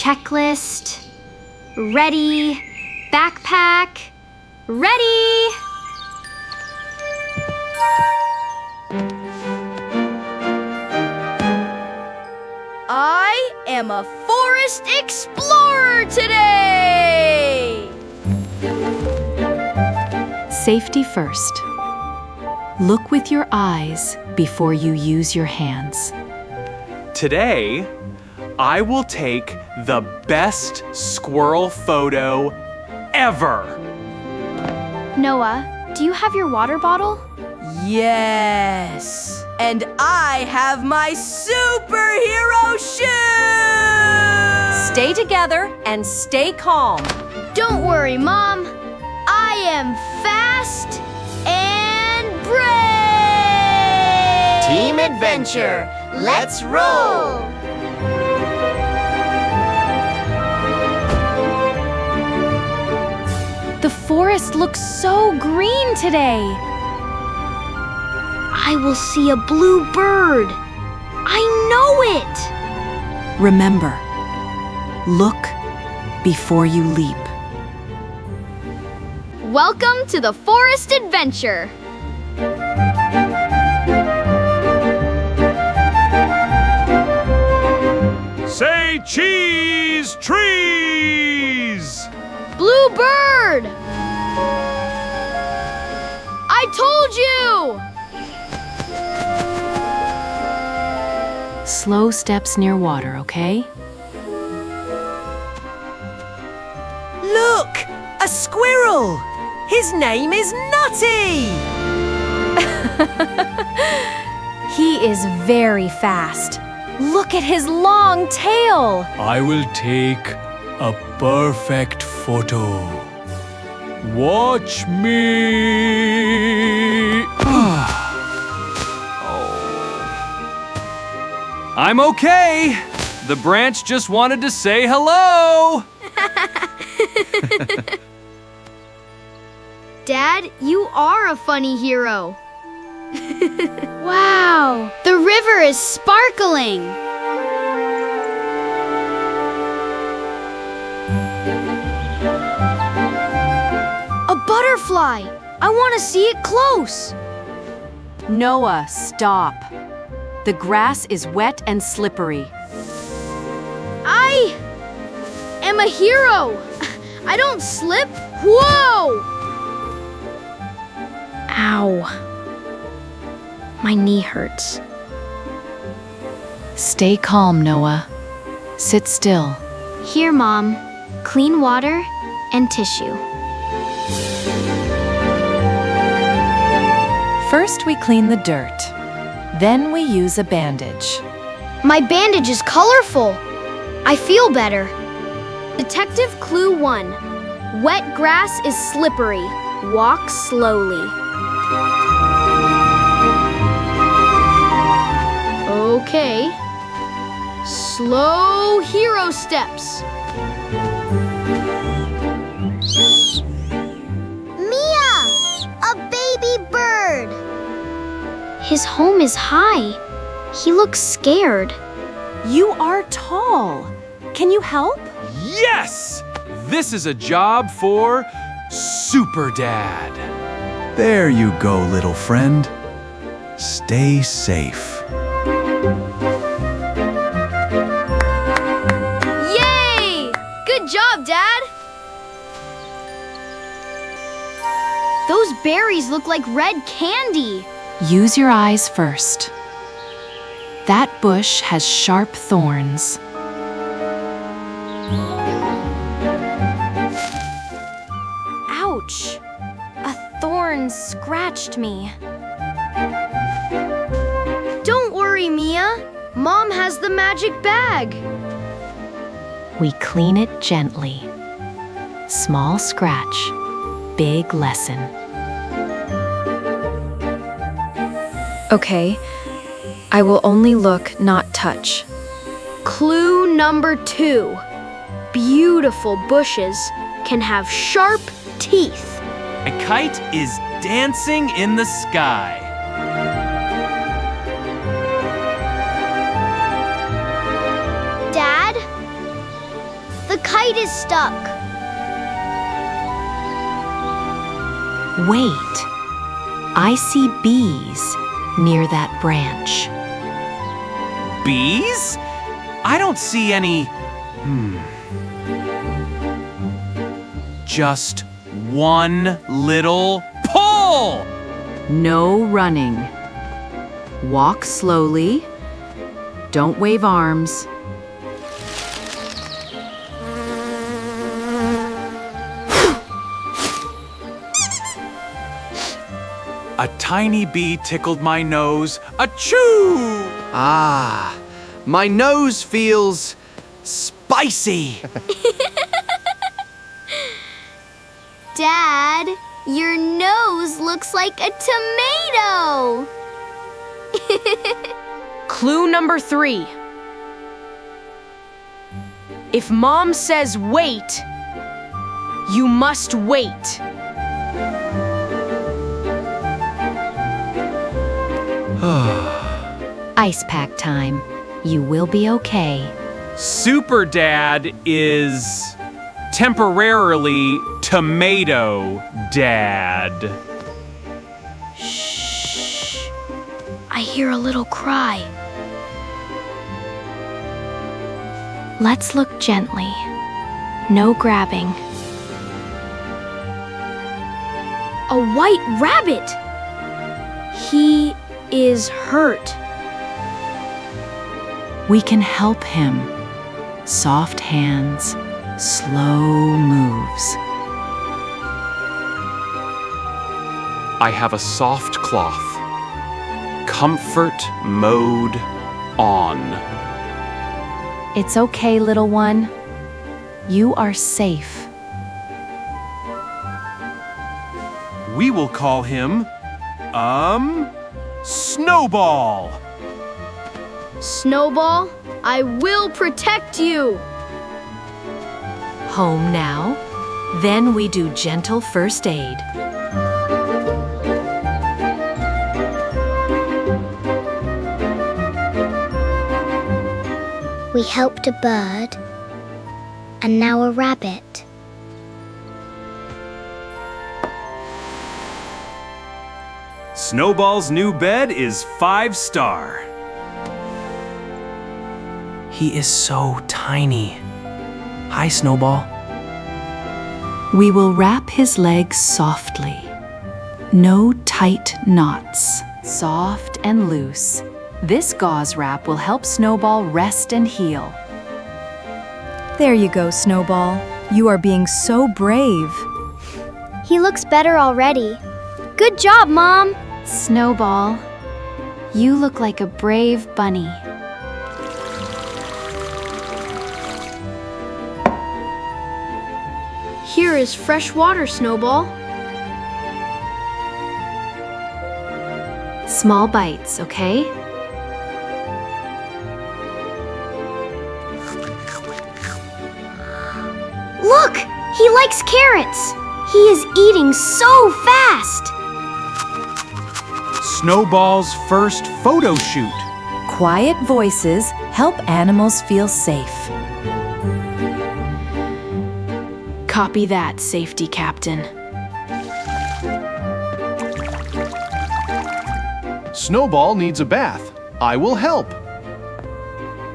checklist. Ready. Backpack. Ready. I am a forest explorer today! Safety first. Look with your eyes before you use your hands. Today, I will take the best squirrel photo ever. Noah, do you have your water bottle? Yes! And I have my superhero shoes! Stay together and stay calm. Don't worry, Mom. I am fast and brave! Team Adventure, let's roll! The forest looks so green today. I will see a blue bird. I know it! Remember, look before you leap. Welcome to the Forest Adventure. Say cheese, trees! Blue bird! I told you! Slow steps near water, okay? Look! A squirrel! His name is Nutty! He is very fast. Look at his long tail. I will take a perfect photo. Watch me. I'm okay. The branch just wanted to say hello. Dad, you are a funny hero. Wow, the river is sparkling. A butterfly. I want to see it close. Noah, stop. The grass is wet and slippery. I am a hero. I don't slip. Whoa! Ow. My knee hurts. Stay calm, Noah. Sit still. Here, Mom. Clean water and tissue. First, we clean the dirt. Then we use a bandage. My bandage is colorful. I feel better. Detective Clue 1. Wet grass is slippery. Walk slowly. Okay. Slow hero steps. Mia! A baby bird! His home is high. He looks scared. You are tall. Can you help? Yes! This is a job for Super Dad. There you go, little friend. Stay safe. Yay! Good job, Dad! Those berries look like red candy. Use your eyes first. That bush has sharp thorns. Ouch! A thorn scratched me. Don't worry, Mia. Mom has the magic bag. We clean it gently. Small scratch, big lesson. Okay, I will only look, not touch. Clue number 2. Beautiful bushes can have sharp teeth. A kite is dancing in the sky. Dad, kite is stuck. Wait. I see bees near that branch. Bees? I don't see any. Just one little pull! No running. Walk slowly. Don't wave arms. A tiny bee tickled my nose. Achoo! Ah, my nose feels spicy. Dad, your nose looks like a tomato. Clue number 3. If Mom says wait, you must wait. Ice pack time. You will be okay. Super Dad is temporarily Tomato Dad. I hear a little cry. Let's look gently. No grabbing. A white rabbit! He is hurt. We can help him. Soft hands, slow moves. I have a soft cloth. Comfort mode on. It's okay, little one. You are safe. We will call him, Snowball. Snowball, I will protect you. Home now. Then we do gentle first aid. We helped a bird, and now a rabbit. Snowball's new bed is 5-star. He is so tiny. Hi, Snowball. We will wrap his legs softly. No tight knots. Soft and loose. This gauze wrap will help Snowball rest and heal. There you go, Snowball. You are being so brave. He looks better already. Good job, Mom. Snowball, you look like a brave bunny. Here is fresh water, Snowball. Small bites, okay? Look! He likes carrots! He is eating so fast! Snowball's first photo shoot. Quiet voices help animals feel safe. Copy that, Safety Captain. Snowball needs a bath. I will help.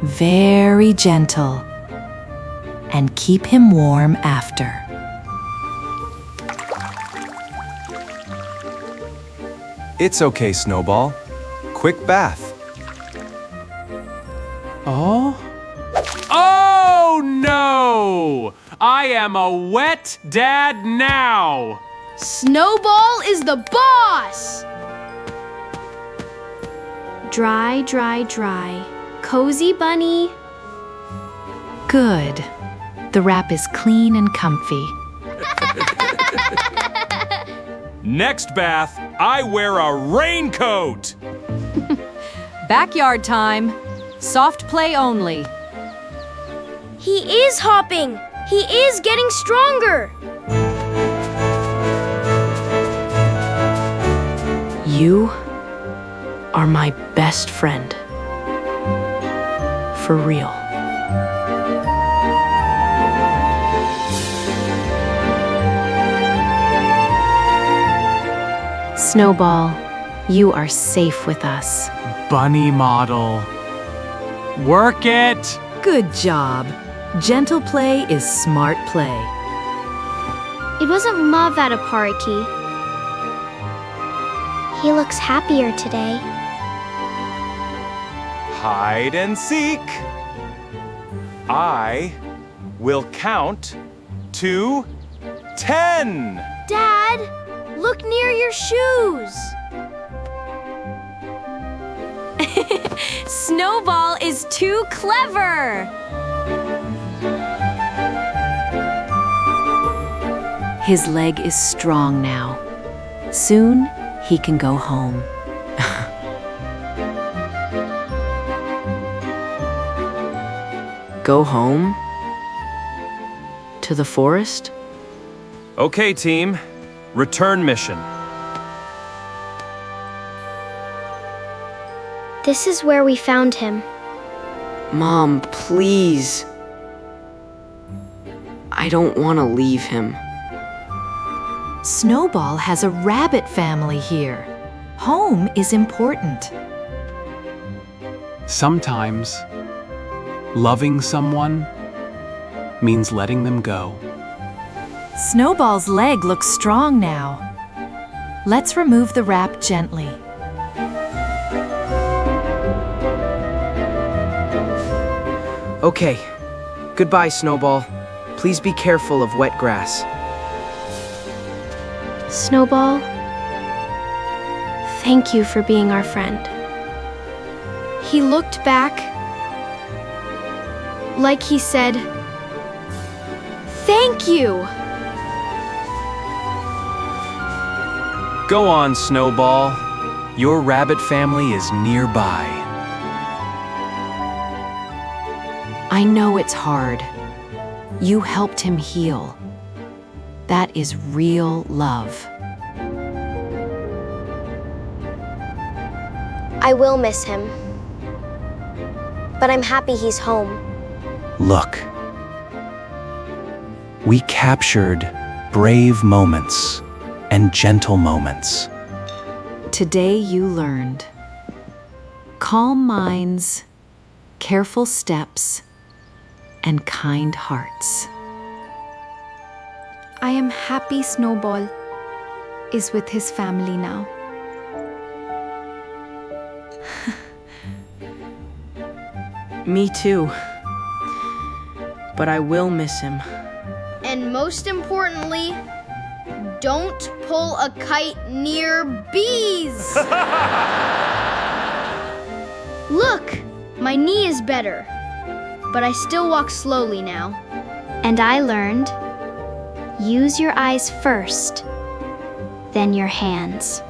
Very gentle. And keep him warm after. It's okay, Snowball. Quick bath. Oh? Oh no! I am a wet dad now! Snowball is the boss! Dry, dry, dry. Cozy bunny. Good. The wrap is clean and comfy. Next bath, I wear a raincoat! Backyard time. Soft play only. He is hopping! He is getting stronger! You are my best friend. For real. Snowball, you are safe with us. Bunny model. Work it! Good job. Gentle play is smart play. It wasn't Mavada Pariki. He looks happier today. Hide and seek. I will count to 10. Dad, look near your shoes. Snowball is too clever! His leg is strong now. Soon, he can go home. Go home? To the forest? Okay, team. Return mission. This is where we found him. Mom, please. I don't want to leave him. Snowball has a rabbit family here. Home is important. Sometimes, loving someone means letting them go. Snowball's leg looks strong now. Let's remove the wrap gently. Okay. Goodbye, Snowball. Please be careful of wet grass. Snowball, thank you for being our friend. He looked back like he said, "Thank you." Go on, Snowball. Your rabbit family is nearby. I know it's hard. You helped him heal. That is real love. I will miss him, but I'm happy he's home. Look. We captured brave moments and gentle moments. Today you learned calm minds, careful steps, and kind hearts. I am happy Snowball is with his family now. Me too. But I will miss him. And most importantly, don't pull a kite near bees. Look, my knee is better, but I still walk slowly now. And I learned, use your eyes first, then your hands.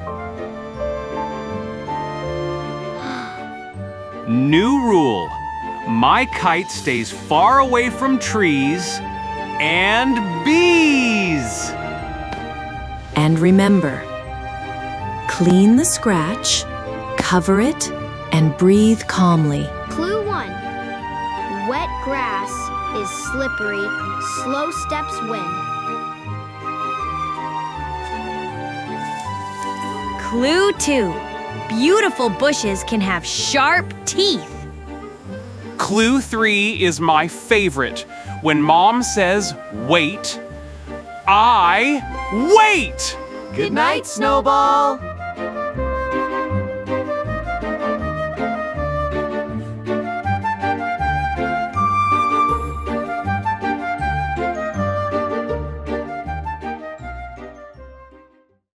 New rule. My kite stays far away from trees and bees. And remember, clean the scratch, cover it, and breathe calmly. Clue 1. Wet grass is slippery, slow steps win. Clue 2. Beautiful bushes can have sharp teeth. Clue 3 is my favorite. When Mom says, wait, I wait! Good night, Snowball.